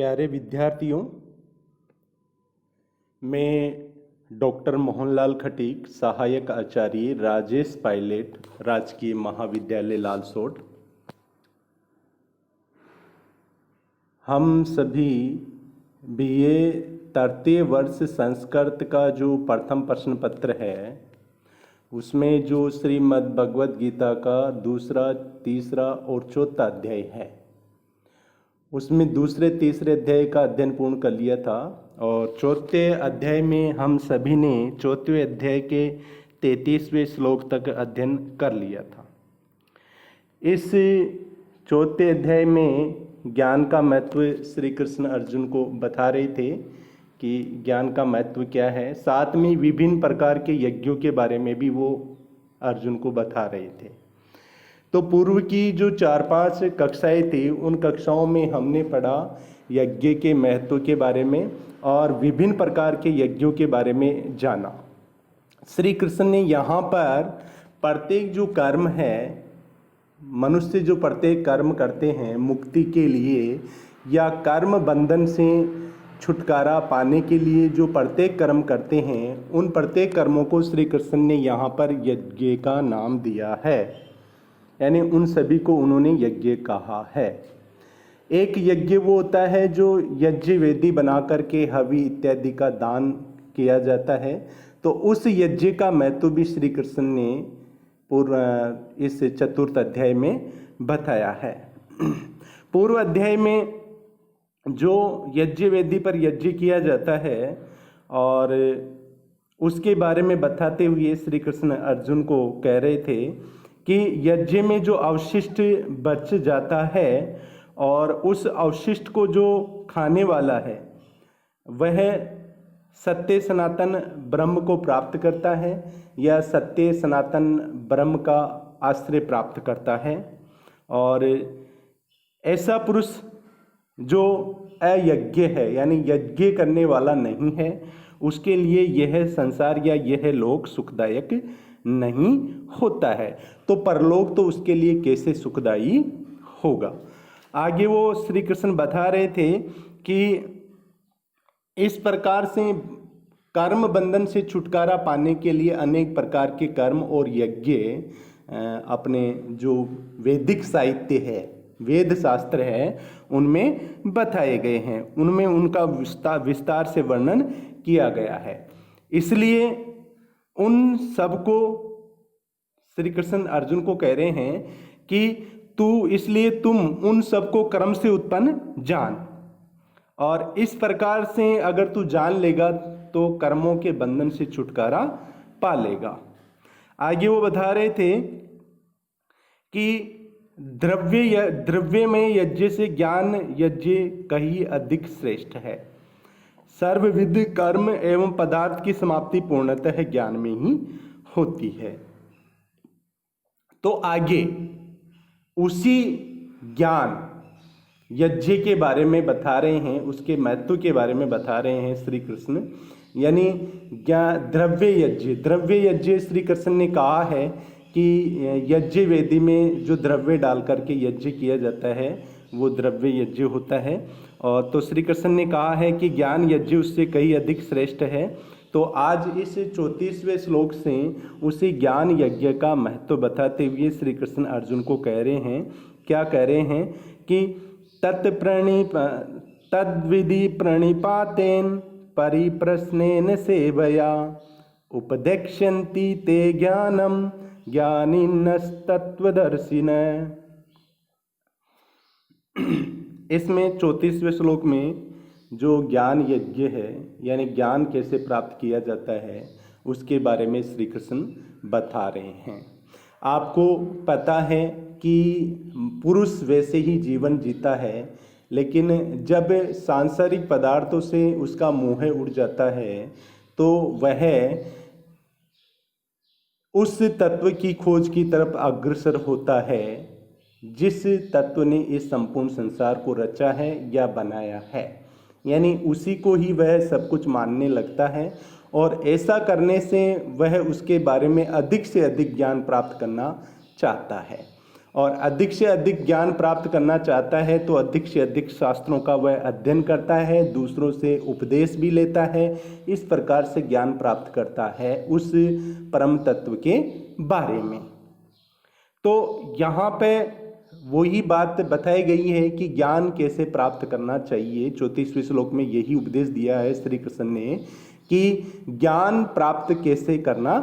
प्यारे विद्यार्थियों, मैं डॉक्टर मोहनलाल खटीक, सहायक आचार्य राजेश पायलट, राजकीय महाविद्यालय लालसोट। हम सभी बीए तृतीय वर्ष संस्कृत का जो प्रथम प्रश्न पत्र है, उसमें जो श्रीमद् भगवद गीता का दूसरा, तीसरा और चौथा अध्याय है, उसमें दूसरे तीसरे अध्याय का अध्ययन पूर्ण कर लिया था। और चौथे अध्याय में हम सभी ने चौथे अध्याय के 33वें श्लोक तक अध्ययन कर लिया था। इस चौथे अध्याय में ज्ञान का महत्व श्री कृष्ण अर्जुन को बता रहे थे कि ज्ञान का महत्व क्या है। साथ में विभिन्न प्रकार के यज्ञों के बारे में भी वो अर्जुन को बता रहे थे। तो पूर्व की जो 4-5 कक्षाएं थी, उन कक्षाओं में हमने पढ़ा यज्ञ के महत्व के बारे में और विभिन्न प्रकार के यज्ञों के बारे में जाना। श्री कृष्ण ने यहाँ पर प्रत्येक जो कर्म है, मनुष्य जो प्रत्येक कर्म करते हैं मुक्ति के लिए या कर्म बंधन से छुटकारा पाने के लिए जो प्रत्येक कर्म करते हैं, उन प्रत्येक कर्मों को श्री कृष्ण ने यहाँ पर यज्ञ का नाम दिया है, यानी उन सभी को उन्होंने यज्ञ कहा है। एक यज्ञ वो होता है जो यज्ञ वेदी बना करके हवि इत्यादि का दान किया जाता है। तो उस यज्ञ का महत्व भी श्री कृष्ण ने पूर्व इस चतुर्थ अध्याय में बताया है। पूर्व अध्याय में जो यज्ञ वेदी पर यज्ञ किया जाता है और उसके बारे में बताते हुए श्री कृष्ण अर्जुन को कह रहे थे कि यज्ञ में जो अवशिष्ट बच जाता है और उस अवशिष्ट को जो खाने वाला है वह सत्य सनातन ब्रह्म को प्राप्त करता है या सत्य सनातन ब्रह्म का आश्रय प्राप्त करता है। और ऐसा पुरुष जो अयज्ञ है, यानी यज्ञ करने वाला नहीं है, उसके लिए यह संसार या यह लोक सुखदायक नहीं होता है। तो परलोक तो उसके लिए कैसे सुखदायी होगा। आगे वो श्री कृष्ण बता रहे थे कि इस प्रकार से कर्म बंधन से छुटकारा पाने के लिए अनेक प्रकार के कर्म और यज्ञ अपने जो वैदिक साहित्य है, वेद शास्त्र है, उनमें बताए गए हैं, उनमें उनका विस्तार से वर्णन किया गया है। इसलिए उन सबको श्री कृष्ण अर्जुन को कह रहे हैं कि इसलिए तुम उन सबको कर्म से उत्पन्न जान, और इस प्रकार से अगर तू जान लेगा तो कर्मों के बंधन से छुटकारा पा लेगा। आगे वो बता रहे थे कि द्रव्य में यज्ञ से ज्ञान यज्ञ कहीं अधिक श्रेष्ठ है। सर्वविध कर्म एवं पदार्थ की समाप्ति पूर्णतः ज्ञान में ही होती है। तो आगे उसी ज्ञान यज्ञ के बारे में बता रहे हैं, उसके महत्व के बारे में बता रहे हैं श्री कृष्ण। यानी द्रव्य यज्ञ श्री कृष्ण ने कहा है कि यज्ञ वेदी में जो द्रव्य डाल करके यज्ञ किया जाता है वो द्रव्य यज्ञ होता है। और तो श्री कृष्ण ने कहा है कि ज्ञान यज्ञ उससे कहीं अधिक श्रेष्ठ है। तो आज इस 34वें श्लोक से उसी ज्ञान यज्ञ का महत्व बताते हुए श्री कृष्ण अर्जुन को कह रहे हैं, क्या कह रहे हैं कि तद्विधि प्रणिपातेन परिप्रश्नेन सेवया उपदेक्ष्यन्ति ते ज्ञानम ज्ञानिनस्तत्वदर्शिन। इसमें 34वें श्लोक में जो ज्ञान यज्ञ है, यानी ज्ञान कैसे प्राप्त किया जाता है, उसके बारे में श्री कृष्ण बता रहे हैं। आपको पता है कि पुरुष वैसे ही जीवन जीता है, लेकिन जब सांसारिक पदार्थों से उसका मोह उड़ जाता है तो वह उस तत्व की खोज की तरफ अग्रसर होता है जिस तत्व ने इस संपूर्ण संसार को रचा है या बनाया है। यानी उसी को ही वह सब कुछ मानने लगता है और ऐसा करने से वह उसके बारे में अधिक से अधिक ज्ञान प्राप्त करना चाहता है। और अधिक से अधिक ज्ञान प्राप्त करना चाहता है तो अधिक से अधिक शास्त्रों का वह अध्ययन करता है, दूसरों से उपदेश भी लेता है, इस प्रकार से ज्ञान प्राप्त करता है उस परम तत्व के बारे में। तो यहाँ पे वही बात बताई गई है कि ज्ञान कैसे प्राप्त करना चाहिए। 34वें श्लोक में यही उपदेश दिया है श्री कृष्ण ने कि ज्ञान प्राप्त कैसे करना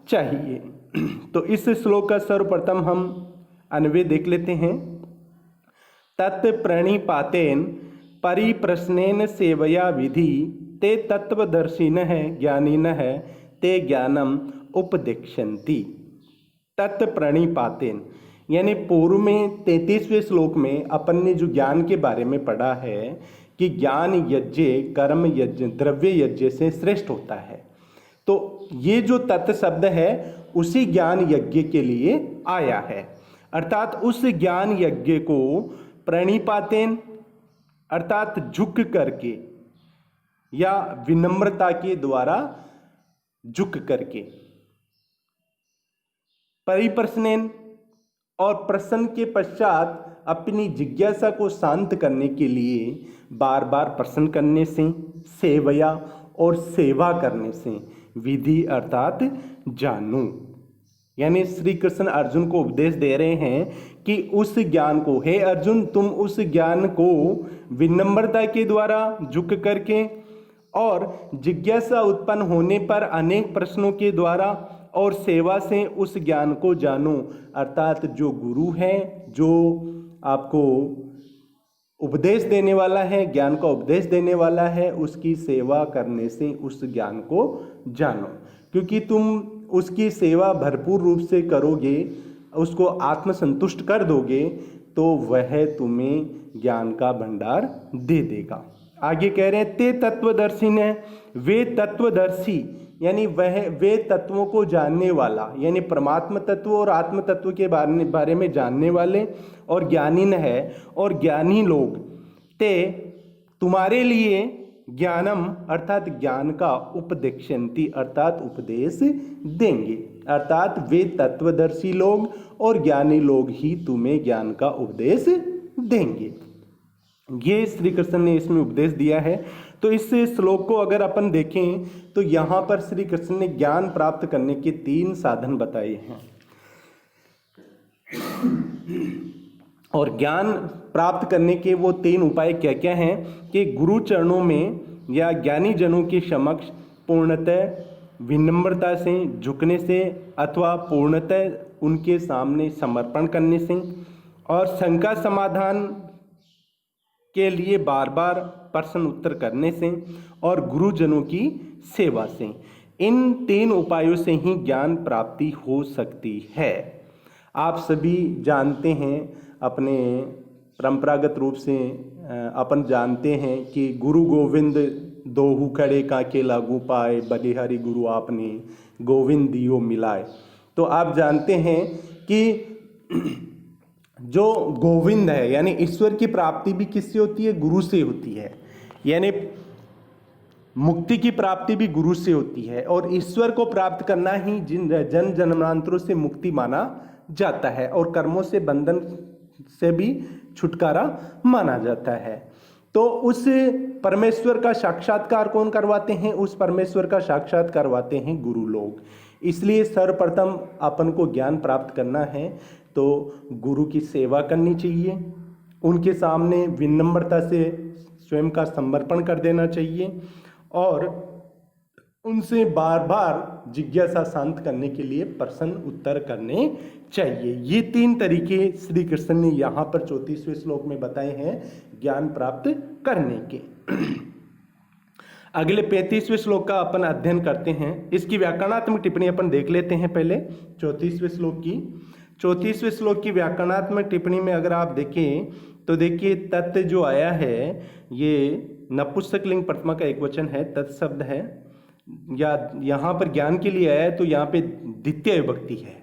चाहिए। तो इस श्लोक का सर्वप्रथम हम अन्वय देख लेते हैं। तत् प्रणिपातेन परिप्रश्नेन सेवया विधि ते तत्वदर्शिनः ज्ञानिनः ते ज्ञानम उपदिक्षन्ति। तत् प्रणिपातेन यानी पूर्व में 33वें श्लोक में अपन ने जो ज्ञान के बारे में पढ़ा है कि ज्ञान यज्ञ कर्म यज्ञ द्रव्य यज्ञ से श्रेष्ठ होता है। तो ये जो तत् शब्द है उसी ज्ञान यज्ञ के लिए आया है, अर्थात उस ज्ञान यज्ञ को प्रणिपातेन अर्थात झुक करके या विनम्रता के द्वारा झुक करके, परिप्रश्नेन और प्रश्न के पश्चात अपनी जिज्ञासा को शांत करने के लिए बार बार प्रश्न करने से, सेवया और सेवा करने से, विधि अर्थात जानू, यानी श्री कृष्ण अर्जुन को उपदेश दे रहे हैं कि उस ज्ञान को, हे अर्जुन तुम उस ज्ञान को विनम्रता के द्वारा झुक करके और जिज्ञासा उत्पन्न होने पर अनेक प्रश्नों के द्वारा और सेवा से उस ज्ञान को जानो, अर्थात जो गुरु है, जो आपको उपदेश देने वाला है, ज्ञान का उपदेश देने वाला है, उसकी सेवा करने से उस ज्ञान को जानो। क्योंकि तुम उसकी सेवा भरपूर रूप से करोगे, उसको आत्मसंतुष्ट कर दोगे, तो वह तुम्हें ज्ञान का भंडार दे देगा। आगे कह रहे हैं ते तत्वदर्शी ने, वे तत्वदर्शी यानी वे तत्वों को जानने वाला, यानी परमात्मा तत्व और आत्म तत्व के बारे में जानने वाले और ज्ञानी न है, और ज्ञानी लोग ते तुम्हारे लिए ज्ञानम अर्थात ज्ञान का उपदेक्षन्ति अर्थात उपदेश देंगे, अर्थात वे तत्वदर्शी लोग और ज्ञानी लोग ही तुम्हें ज्ञान का उपदेश देंगे। ये श्री कृष्ण ने इसमें उपदेश दिया है। तो इस श्लोक को अगर अपन देखें तो यहाँ पर श्री कृष्ण ने ज्ञान प्राप्त करने के 3 साधन बताए हैं, और ज्ञान प्राप्त करने के वो 3 उपाय क्या क्या हैं कि गुरु चरणों में या ज्ञानी जनों के समक्ष पूर्णतः विनम्रता से झुकने से अथवा पूर्णतः उनके सामने समर्पण करने से, और शंका समाधान के लिए बार बार प्रश्न उत्तर करने से, और गुरुजनों की सेवा से। इन 3 उपायों से ही ज्ञान प्राप्ति हो सकती है। आप सभी जानते हैं, अपने परंपरागत रूप से अपन जानते हैं कि गुरु गोविंद दोहु खड़े काके लागू पाए, बलिहारी गुरु आपने गोविंद दियो मिलाए। तो आप जानते हैं कि जो गोविंद है यानी ईश्वर की प्राप्ति भी किससे होती है? गुरु से होती है, यानी मुक्ति की प्राप्ति भी गुरु से होती है, और ईश्वर को प्राप्त करना ही जन जन्मांतरों से मुक्ति माना जाता है, और कर्मों से बंधन से भी छुटकारा माना जाता है। तो उस परमेश्वर का साक्षात्कार कौन करवाते हैं? उस परमेश्वर का साक्षात्कार करवाते हैं गुरु लोग। इसलिए सर्वप्रथम अपन को ज्ञान प्राप्त करना है तो गुरु की सेवा करनी चाहिए, उनके सामने विनम्रता से स्वयं का समर्पण कर देना चाहिए, और उनसे बार बार जिज्ञासा शांत करने के लिए प्रश्न उत्तर करने चाहिए। ये 3 तरीके श्री कृष्ण ने यहाँ पर 34वें श्लोक में बताए हैं ज्ञान प्राप्त करने के। अगले 35वें श्लोक का अपन अध्ययन करते हैं। इसकी व्याकरणात्मक टिप्पणी अपन देख लेते हैं पहले 34वें श्लोक की। 34वें श्लोक की व्याकरणात्मक टिप्पणी में अगर आप देखें तो देखिए तत् जो आया है ये नपुंसकलिंग प्रथमा का एकवचन है, तत् शब्द है, या यहाँ पर ज्ञान के लिए आया है तो यहाँ पे द्वितीय विभक्ति है,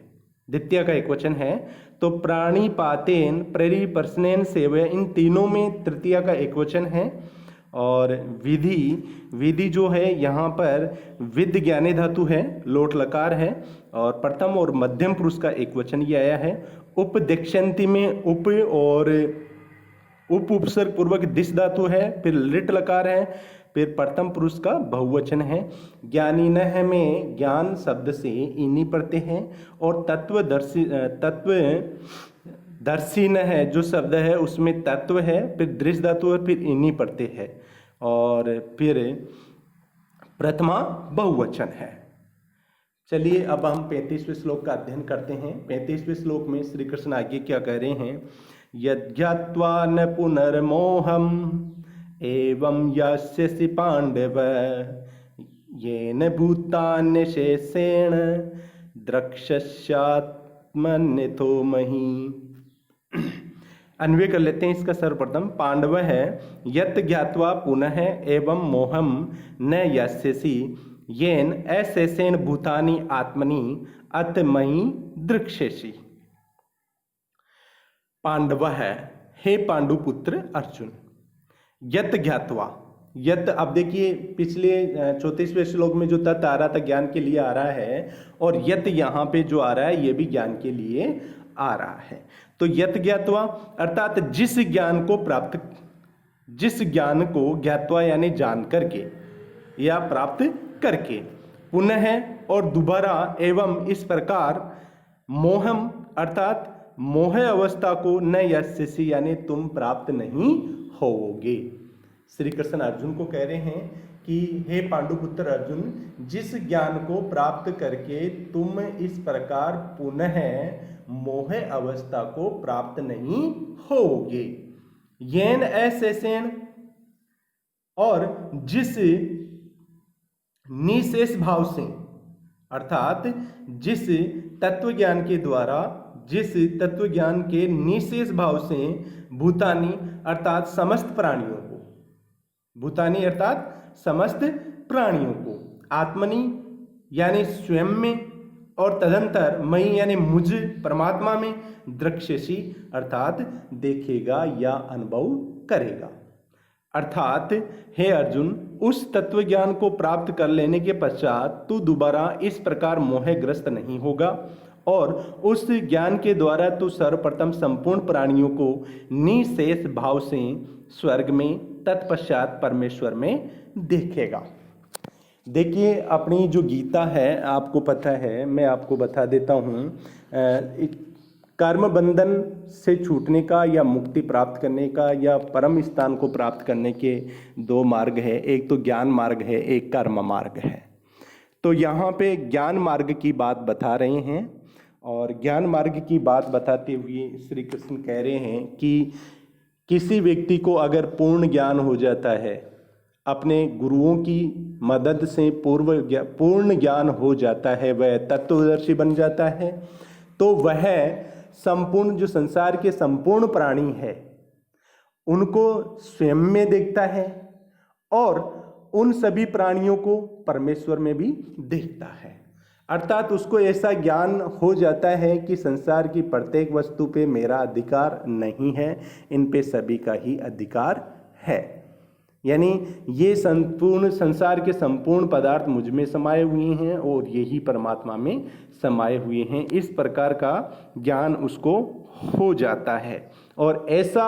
द्वितीय का एकवचन है। तो प्राणिपातेन परिप्रश्नेन सेवया, इन तीनों में तृतीया का एकवचन है। और विधि जो है यहाँ पर विद ज्ञाने धातु है, लोट लकार है, और प्रथम और मध्यम पुरुष का एकवचन ये आया है। उपदिक्षन्ति में उप और उप उपसर्ग पूर्वक दिश धातु है, फिर लिट लकार है, फिर प्रथम पुरुष का बहुवचन है। ज्ञानिनः में ज्ञान शब्द से इनी पढ़ते हैं और तत्वदर्शिनः जो शब्द है उसमें तत्व है, फिर दृश्य धातु है, फिर इनी पढ़ते हैं और फिर प्रथमा बहुवचन है। चलिए अब हम 35वें श्लोक का अध्ययन करते हैं। 35वें श्लोक में श्री कृष्ण आगे क्या कह रहे हैं? यज्ञात्वा न पुनर्मोहम एवं यस्यसि पांडव येन भूतान्य शेषेण द्रक्ष्यात्मन्यथो मही। अन्वय कर लेते हैं इसका। सर्वप्रथम पांडव है यत ज्ञात्वा पुनः एवं मोहम न यस्यसि येन अशेषेण भूतानि आत्मनि अत मयि दृक्ष्यसि। पांडव है, हे पांडुपुत्र अर्जुन, यत ज्ञात्वा, यत अब देखिए पिछले 34वें श्लोक में जो तत् आ रहा था ज्ञान के लिए आ रहा है और यत यहाँ पे जो आ रहा है ये भी ज्ञान के लिए आ रहा है। तो यत ज्ञात्वा अर्थात जिस ज्ञान को ज्ञात्वा यानी जान करके या प्राप्त करके, पुनः और दोबारा एवं इस प्रकार, मोहम अर्थात मोह अवस्था को न यस्यसि यानी तुम प्राप्त नहीं होगे। श्री कृष्ण अर्जुन को कह रहे हैं कि हे पांडुपुत्र अर्जुन, जिस ज्ञान को प्राप्त करके तुम इस प्रकार पुनः मोह अवस्था को प्राप्त नहीं होगे, येन अशेषेण और जिस निशेष भाव से अर्थात जिस तत्व ज्ञान के द्वारा, जिस तत्व ज्ञान के निशेष भाव से भूतानी अर्थात समस्त प्राणियों को, भूतानी अर्थात समस्त प्राणियों को, आत्मनि यानी स्वयं में और तदंतर मई यानी मुझ परमात्मा में, दृक्ष्यसि अर्थात देखेगा या अनुभव करेगा। अर्थात हे अर्जुन, उस तत्व ज्ञान को प्राप्त कर लेने के पश्चात तू दोबारा इस प्रकार मोहग्रस्त नहीं होगा और उस ज्ञान के द्वारा तू सर्वप्रथम संपूर्ण प्राणियों को निशेष भाव से स्वर्ग में तत्पश्चात परमेश्वर में देखेगा। देखिए अपनी जो गीता है आपको पता है, मैं आपको बता देता हूँ, कर्म बंधन से छूटने का या मुक्ति प्राप्त करने का या परम स्थान को प्राप्त करने के दो मार्ग है, एक तो ज्ञान मार्ग है, एक कर्म मार्ग है। तो यहाँ पे ज्ञान मार्ग की बात बता रहे हैं और ज्ञान मार्ग की बात बताते हुए श्री कृष्ण कह रहे हैं कि किसी व्यक्ति को अगर पूर्ण ज्ञान हो जाता है, अपने गुरुओं की मदद से पूर्ण ज्ञान हो जाता है, वह तत्वदर्शी बन जाता है, तो वह संपूर्ण जो संसार के संपूर्ण प्राणी है उनको स्वयं में देखता है और उन सभी प्राणियों को परमेश्वर में भी देखता है। अर्थात उसको ऐसा ज्ञान हो जाता है कि संसार की प्रत्येक वस्तु पे मेरा अधिकार नहीं है, इन पे सभी का ही अधिकार है। यानी ये संपूर्ण संसार के संपूर्ण पदार्थ मुझ में समाये हुए हैं और यही परमात्मा में समाये हुए हैं। इस प्रकार का ज्ञान उसको हो जाता है और ऐसा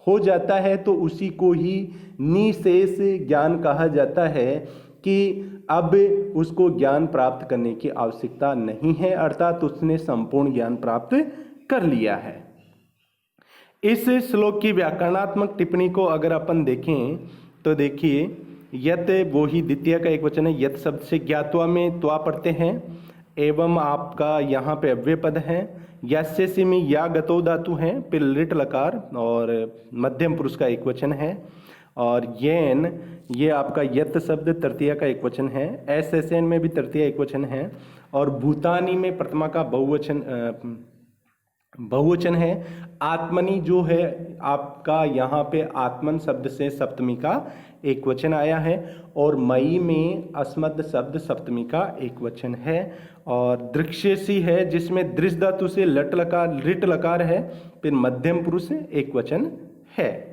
हो जाता है तो उसी को ही निशेष ज्ञान कहा जाता है कि अब उसको ज्ञान प्राप्त करने की आवश्यकता नहीं है, अर्थात उसने संपूर्ण ज्ञान प्राप्त कर लिया है। इस श्लोक की व्याकरणात्मक टिप्पणी को अगर अपन देखें तो देखिए, यत वो ही द्वितीय का एक वचन है, यत शब्द से ज्ञात्वा में त्वा पढ़ते हैं, एवं आपका यहाँ पे अव्यय पद है, यस्य में या गतो धातु है, फिर लिट लकार और मध्यम पुरुष का एक वचन है, और येन ये आपका यत शब्द तृतीया का एक वचन है, एन में भी तृतीया एक वचन है, और भूतानी में प्रथमा का बहुवचन है। आत्मनि जो है आपका यहाँ पे आत्मन शब्द से सप्तमी का एक वचन आया है, और मई में अस्मद शब्द सप्तमी का एक वचन है, और दृक्ष्यसी है जिसमें दृश्य धातु से लट लकार लिट लकार है, फिर मध्यम पुरुष एक वचन है।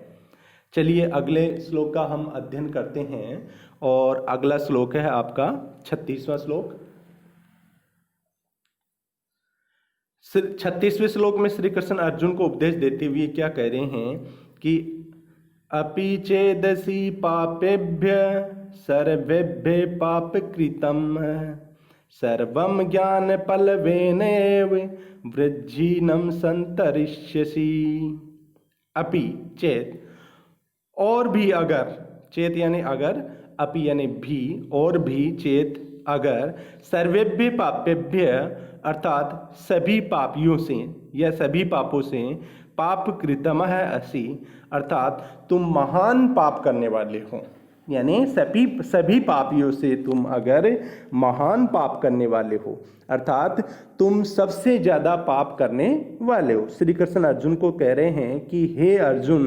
चलिए अगले श्लोक का हम अध्ययन करते हैं, और अगला श्लोक है आपका 36वां श्लोक। 36वें श्लोक में श्री कृष्ण अर्जुन को उपदेश देते हुए क्या कह रहे हैं कि अपि चेदसि पापेभ्य सर्वेभ्य पाप कृतम सर्वम ज्ञान पलवेनैव वृज्जीनम संतरिष्यसि। अपि चेत, और भी अगर, चेत यानी अगर, अपि यानी भी, और भी, चेत अगर, सर्वेभ्य पापेभ्य अर्थात सभी पापियों से या सभी पापों से, पाप कृतम है असि अर्थात तुम महान पाप करने वाले हो, यानी सभी पापियों से तुम अगर महान पाप करने वाले हो अर्थात तुम सबसे ज़्यादा पाप करने वाले हो। श्री कृष्ण अर्जुन को कह रहे हैं कि हे अर्जुन,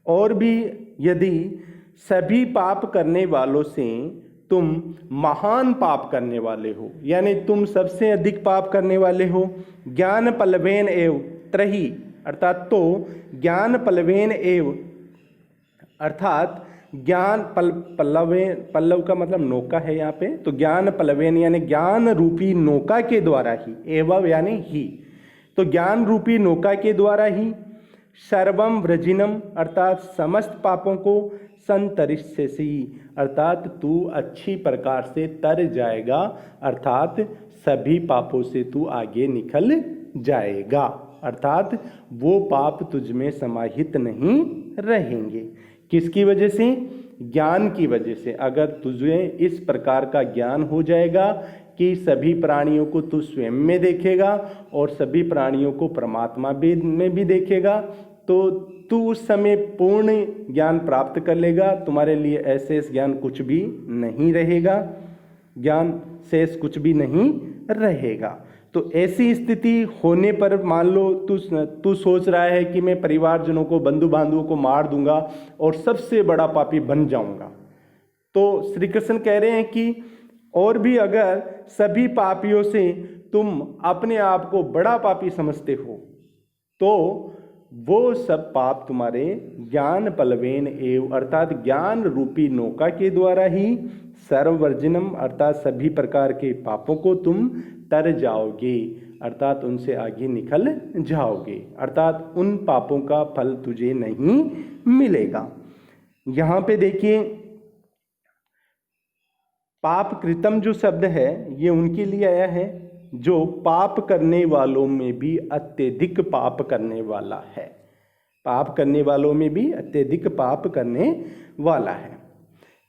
और भी यदि सभी पाप करने वालों से तुम महान पाप करने वाले हो, यानी तुम सबसे अधिक पाप करने वाले हो, ज्ञान पल्लवेन एव त्रही अर्थात तो ज्ञान पल्लवेन एव अर्थात ज्ञान पल्लव का मतलब नौका है यहाँ पे, तो ज्ञान पल्लवेन यानी ज्ञान रूपी नौका के द्वारा ही, एवं यानी ही, तो ज्ञान रूपी नौका के द्वारा ही, सर्वम व्रजिनम अर्थात समस्त पापों को, संतरिष्यसि अर्थात तू अच्छी प्रकार से तर जाएगा, अर्थात सभी पापों से तू आगे निकल जाएगा, अर्थात वो पाप तुझ में समाहित नहीं रहेंगे। किसकी वजह से? ज्ञान की वजह से। अगर तुझे इस प्रकार का ज्ञान हो जाएगा कि सभी प्राणियों को तू स्वयं में देखेगा और सभी प्राणियों को परमात्मा में भी देखेगा, तो तू उस समय पूर्ण ज्ञान प्राप्त कर लेगा। तुम्हारे लिए ऐसे ज्ञान कुछ भी नहीं रहेगा, ज्ञान शेष कुछ भी नहीं रहेगा। तो ऐसी स्थिति होने पर मान लो तू सोच रहा है कि मैं परिवारजनों को, बंधु बांधवों को मार दूंगा और सबसे बड़ा पापी बन जाऊंगा, तो श्री कृष्ण कह रहे हैं कि और भी अगर सभी पापियों से तुम अपने आप को बड़ा पापी समझते हो, तो वो सब पाप तुम्हारे ज्ञान पल्लवेन एव अर्थात ज्ञान रूपी नौका के द्वारा ही, सर्ववर्जिनम अर्थात सभी प्रकार के पापों को तुम तर जाओगे, अर्थात उनसे आगे निकल जाओगे, अर्थात उन पापों का फल तुझे नहीं मिलेगा। यहाँ पे देखिए, पाप कृतम जो शब्द है ये उनके लिए आया है जो पाप करने वालों में भी अत्यधिक पाप करने वाला है, पाप करने वालों में भी अत्यधिक पाप करने वाला है।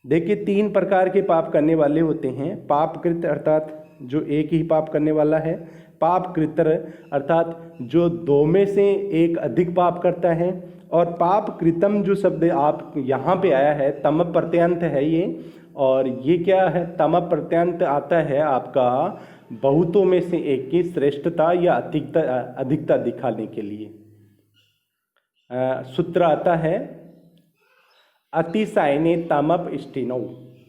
देखिए, 3 प्रकार के पाप करने वाले होते हैं। पापकृत अर्थात जो एक ही पाप करने वाला है, पाप कृतर अर्थात जो 2 में से एक अधिक पाप करता है, और पाप कृतम जो शब्द आप यहाँ पे आया है, तम प्रत्यंत है ये, और ये क्या है? तम प्रत्यंत आता है आपका बहुतों में से एक की श्रेष्ठता या अधिकता दिखाने के लिए। सूत्र आता है अतिशायने तमप इष्टिनौ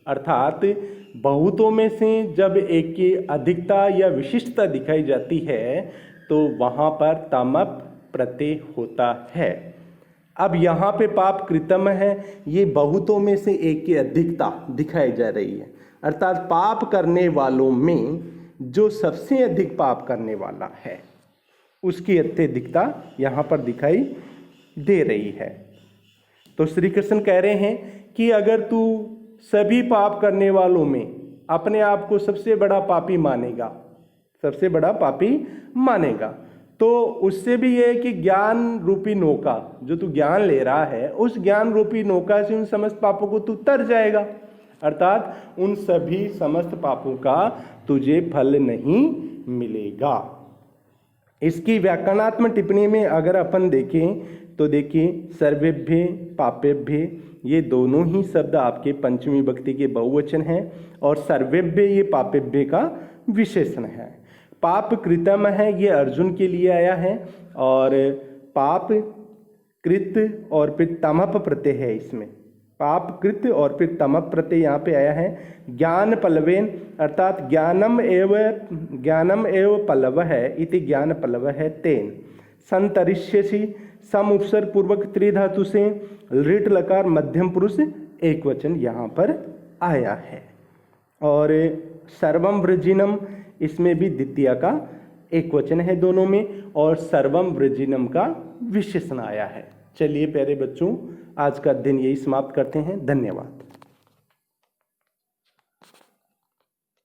अर्थात बहुतों में से जब एक की अधिकता या विशिष्टता दिखाई जाती है तो वहाँ पर तमप प्रत्यय होता है। अब यहाँ पे पाप कृतम है, ये बहुतों में से एक की अधिकता दिखाई जा रही है, अर्थात पाप करने वालों में जो सबसे अधिक पाप करने वाला है उसकी अत्यधिकता यहाँ पर दिखाई दे रही है। तो श्री कृष्ण कह रहे हैं कि अगर तू सभी पाप करने वालों में अपने आप को सबसे बड़ा पापी मानेगा, सबसे बड़ा पापी मानेगा, तो उससे भी यह है कि ज्ञान रूपी नौका जो तू ज्ञान ले रहा है, उस ज्ञान रूपी नौका से उन समस्त पापों को तू तर जाएगा, अर्थात उन सभी समस्त पापों का तुझे फल नहीं मिलेगा। इसकी व्याकरणात्मक टिप्पणी में अगर अपन देखें तो देखिए, सर्वेभ्य पापेभ्य ये दोनों ही शब्द आपके पंचमी विभक्ति के बहुवचन हैं और सर्वेभ्य ये पापेभ्य का विशेषण है। पाप कृतम है ये अर्जुन के लिए आया है, और पाप कृत और फिर तमप प्रत्यय है इसमें, पाप कृत और फिर तमप प्रत्यय यहाँ पे आया है। ज्ञान पल्लवेन अर्थात ज्ञानम एव पल्लव है इति ज्ञान पल्लव है तेन संतरिष्यसि सम उपसर्ग पूर्वक त्रिधातु से लिट लकार मध्यम पुरुष एक वचन यहाँ पर आया है। और सर्वम वृजिनम इसमें भी द्वितीय का एक वचन है दोनों में, और सर्वम वृजिनम का विशेषण आया है। चलिए प्यारे बच्चों, आज का दिन यही समाप्त करते हैं। धन्यवाद।